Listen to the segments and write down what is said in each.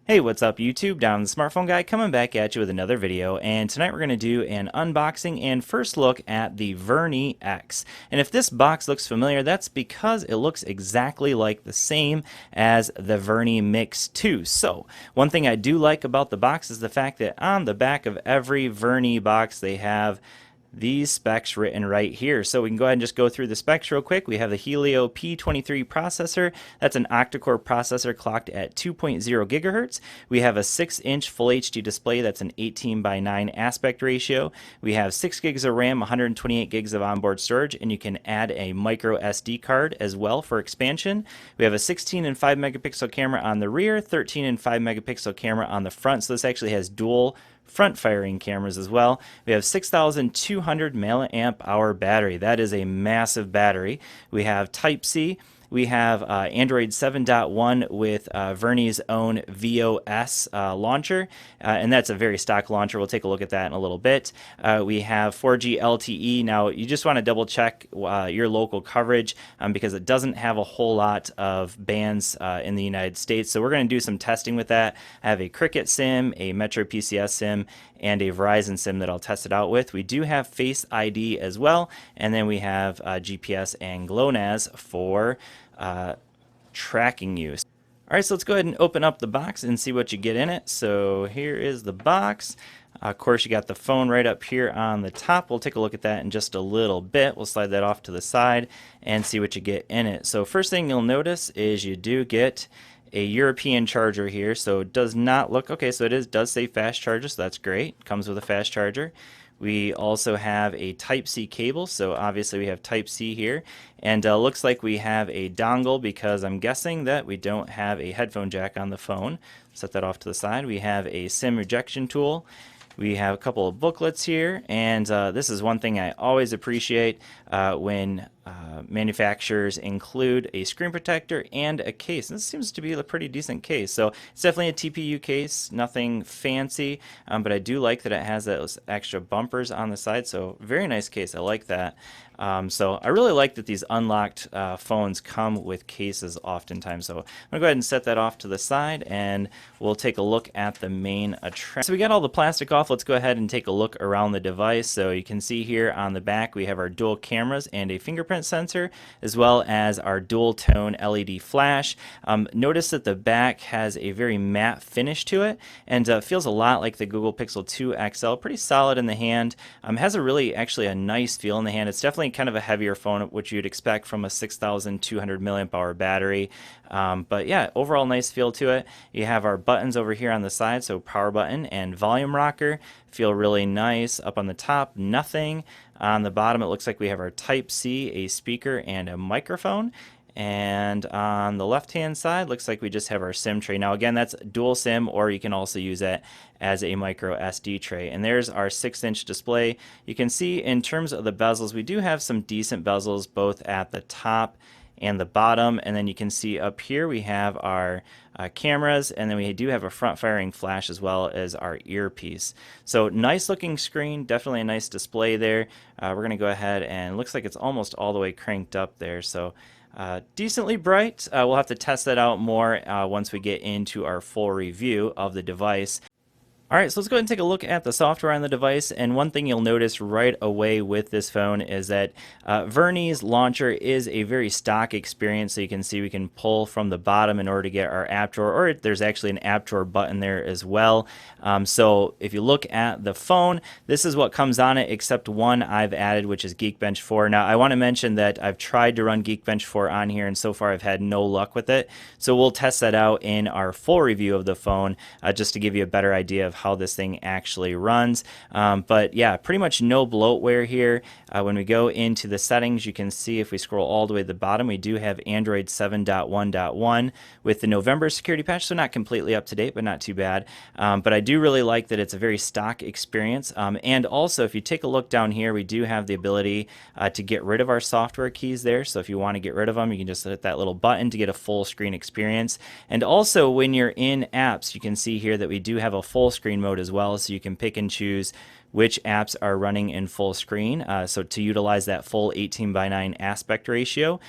Hey, what's up YouTube? Down the Smartphone Guy coming back at you with another video, and tonight we're going to do an unboxing and first look at the Vernee X. And if this box looks familiar, that's because it looks exactly like the same as the Vernee Mix 2. So, one thing I do like about the box is the fact that on the back of every Vernee box they have these specs written right here. So we can go ahead and just go through the specs real quick. We have the Helio P23 processor. That's an octa-core processor clocked at 2.0 gigahertz. We have a 6-inch Full HD display. That's an 18:9 aspect ratio. We have 6 gigs of RAM, 128 gigs of onboard storage, and you can add a micro SD card as well for expansion. We have a 16 and 5 megapixel camera on the rear, 13 and 5 megapixel camera on the front. So this actually has dual front firing cameras as well. We have 6,200 milliamp hour battery. That is a massive battery. We have Type-C. We have Android 7.1 with Vernee's own VOS launcher, and that's a very stock launcher. We'll take a look at that in a little bit. We have 4G LTE. Now, you just want to double check your local coverage because it doesn't have a whole lot of bands in the United States. So we're going to do some testing with that. I have a Cricket SIM, a Metro PCS SIM, and a Verizon SIM that I'll test it out with. We do have Face ID as well, and then we have GPS and GLONASS for tracking you. All right, so let's go ahead and open up the box and see what you get in it. So here is the box. Of course, you got the phone right up here on the top. We'll take a look at that in just a little bit. We'll slide that off to the side and see what you get in it. So first thing you'll notice is you do get a European charger here. So it does not look, okay, so does say fast charger, so that's great. Comes with a fast charger. We also have a Type-C cable, so obviously we have Type-C here. And looks like we have a dongle because I'm guessing that we don't have a headphone jack on the phone. Set that off to the side. We have a SIM rejection tool. We have a couple of booklets here, and this is one thing I always appreciate when manufacturers include a screen protector and a case. This seems to be a pretty decent case. So it's definitely a TPU case, nothing fancy, but I do like that it has those extra bumpers on the side. So very nice case. I like that. So I really like that these unlocked phones come with cases oftentimes. So I'm gonna go ahead and set that off to the side, and we'll take a look at the main attraction. So we got all the plastic off. Let's go ahead and take a look around the device. So you can see here on the back we have our dual cameras and a fingerprint sensor, as well as our dual tone LED flash. Notice that the back has a very matte finish to it, and feels a lot like the Google Pixel 2 XL. Pretty solid in the hand. Has a really actually a nice feel in the hand. It's definitely kind of a heavier phone, which you'd expect from a 6,200 milliamp hour battery. But yeah, overall nice feel to it. You have our buttons over here on the side, so power button and volume rocker feel really nice. Up on the top, nothing. On the bottom, it looks like we have our Type-C, a speaker, and a microphone. And on the left-hand side, looks like we just have our SIM tray. Now, again, that's dual SIM, or you can also use it as a micro SD tray. And there's our 6-inch display. You can see in terms of the bezels, we do have some decent bezels both at the top and the bottom. And then you can see up here we have our cameras, and then we do have a front-firing flash as well as our earpiece. So nice looking screen, definitely a nice display there. We're going to go ahead, and it looks like it's almost all the way cranked up there. So decently bright. We'll have to test that out more once we get into our full review of the device. Alright, so let's go ahead and take a look at the software on the device, and one thing you'll notice right away with this phone is that Vernee's launcher is a very stock experience. So you can see we can pull from the bottom in order to get our app drawer, or there's actually an app drawer button there as well. So if you look at the phone, this is what comes on it, except one I've added, which is Geekbench 4. Now I want to mention that I've tried to run Geekbench 4 on here, and so far I've had no luck with it. So we'll test that out in our full review of the phone, just to give you a better idea of how this thing actually runs. But yeah, pretty much no bloatware here. When we go into the settings, you can see if we scroll all the way to the bottom, we do have Android 7.1.1 with the November security patch, so not completely up to date, but not too bad. But I do really like that it's a very stock experience. And also, if you take a look down here, we do have the ability to get rid of our software keys there. So if you want to get rid of them, you can just hit that little button to get a full screen experience. And also, when you're in apps, you can see here that we do have a full screen screen mode as well, so you can pick and choose which apps are running in full screen, so to utilize that full 18:9 aspect ratio.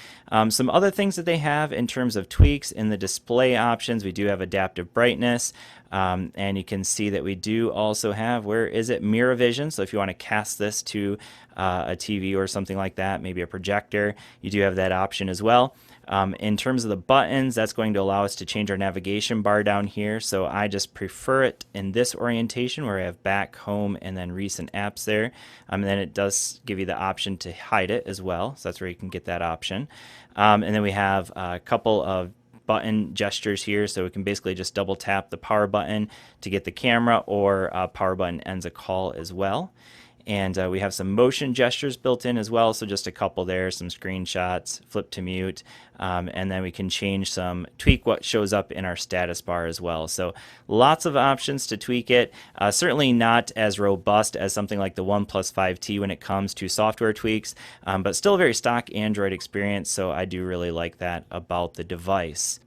Some other things that they have in terms of tweaks in the display options, we do have adaptive brightness, and you can see that we do also have, where is it, mirror vision. So if you want to cast this to a TV or something like that, maybe a projector, you do have that option as well. In terms of the buttons, that's going to allow us to change our navigation bar down here. So I just prefer it in this orientation where I have back, home, and then recent apps there. And then it does give you the option to hide it as well. So that's where you can get that option. And then we have a couple of button gestures here, so we can basically just double tap the power button to get the camera, or power button ends a call as well. And we have some motion gestures built in as well, so just a couple there, some screenshots, flip to mute, and then we can tweak what shows up in our status bar as well. So lots of options to tweak it. Certainly not as robust as something like the OnePlus 5T when it comes to software tweaks, but still a very stock Android experience, so I do really like that about the device.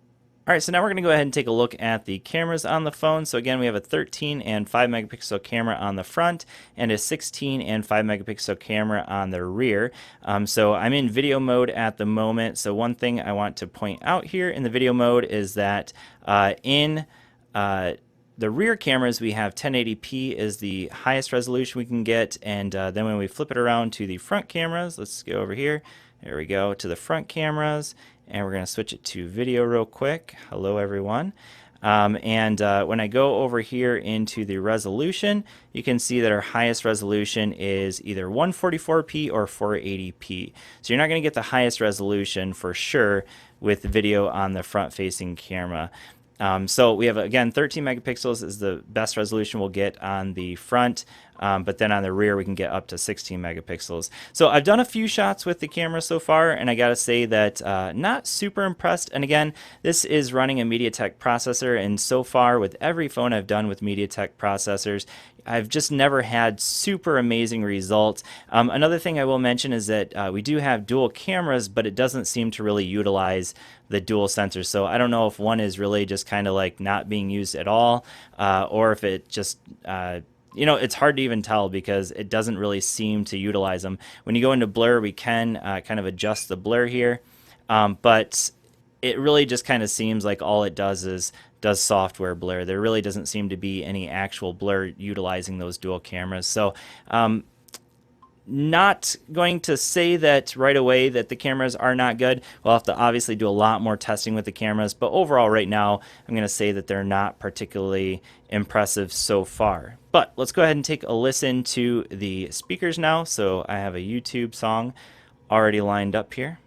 All right, so now we're going to go ahead and take a look at the cameras on the phone. So again, we have a 13 and 5 megapixel camera on the front and a 16 and 5 megapixel camera on the rear. So I'm in video mode at the moment. So one thing I want to point out here in the video mode is that in the rear cameras, we have 1080p is the highest resolution we can get. And then when we flip it around to the front cameras, let's go over here. There we go, to the front cameras. And we're going to switch it to video real quick. Hello, everyone. When I go over here into the resolution, you can see that our highest resolution is either 144p or 480p. So you're not going to get the highest resolution for sure with video on the front-facing camera. So we have, again, 13 megapixels is the best resolution we'll get on the front, but then on the rear we can get up to 16 megapixels. So I've done a few shots with the camera so far, and I gotta say that not super impressed. And again, this is running a MediaTek processor, and so far with every phone I've done with MediaTek processors, I've just never had super amazing results. Another thing I will mention is that we do have dual cameras, but it doesn't seem to really utilize the dual sensors. So I don't know if one is really just kind of like not being used at all, or if it just, it's hard to even tell because it doesn't really seem to utilize them. When you go into blur, we can kind of adjust the blur here, but it really just kind of seems like all it does software blur. There really doesn't seem to be any actual blur utilizing those dual cameras. So not going to say that right away that the cameras are not good. We'll have to obviously do a lot more testing with the cameras, but overall right now I'm going to say that they're not particularly impressive so far. But let's go ahead and take a listen to the speakers now. So I have a YouTube song already lined up here.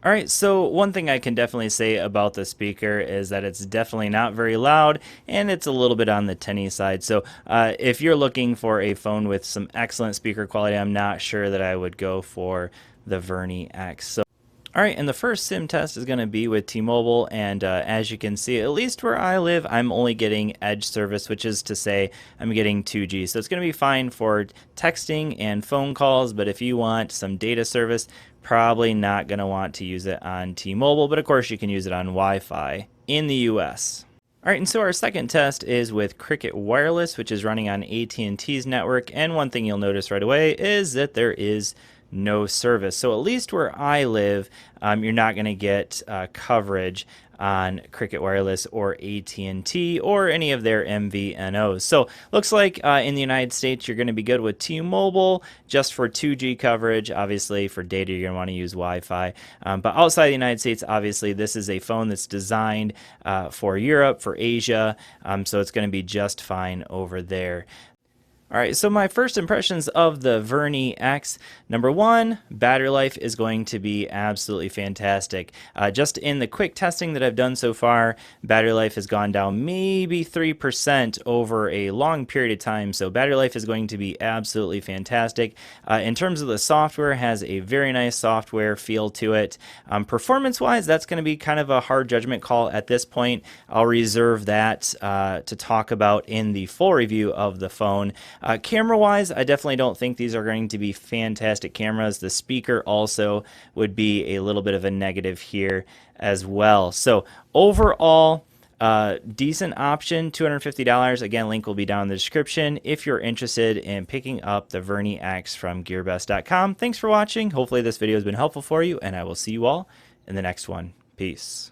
All right, so one thing I can definitely say about the speaker is that it's definitely not very loud, and it's a little bit on the tinny side. So if you're looking for a phone with some excellent speaker quality, I'm not sure that I would go for the Vernee X. So, all right, and the first SIM test is going to be with T-Mobile, and as you can see, at least where I live, I'm only getting Edge service, which is to say I'm getting 2G. So it's going to be fine for texting and phone calls, but if you want some data service, probably not going to want to use it on T-Mobile, but of course you can use it on Wi-Fi in the US. All right, and so our second test is with Cricket Wireless, which is running on AT&T's network, and one thing you'll notice right away is that there is no service. So at least where I live, you're not going to get coverage on Cricket Wireless or AT&T or any of their MVNOs. So looks like in the United States you're going to be good with T-Mobile just for 2G coverage. Obviously for data you're going to want to use Wi-Fi. But outside the United States, obviously this is a phone that's designed for Europe, for Asia, so it's going to be just fine over there. All right, so my first impressions of the Vernee X, number one, battery life is going to be absolutely fantastic. Just in the quick testing that I've done so far, battery life has gone down maybe 3% over a long period of time, so battery life is going to be absolutely fantastic. In terms of the software, it has a very nice software feel to it. Performance-wise, that's going to be kind of a hard judgment call at this point. I'll reserve that to talk about in the full review of the phone. Camera-wise, I definitely don't think these are going to be fantastic cameras. The speaker also would be a little bit of a negative here as well. So overall, decent option, $250. Again, link will be down in the description if you're interested in picking up the Vernee X from GearBest.com. Thanks for watching. Hopefully this video has been helpful for you, and I will see you all in the next one. Peace.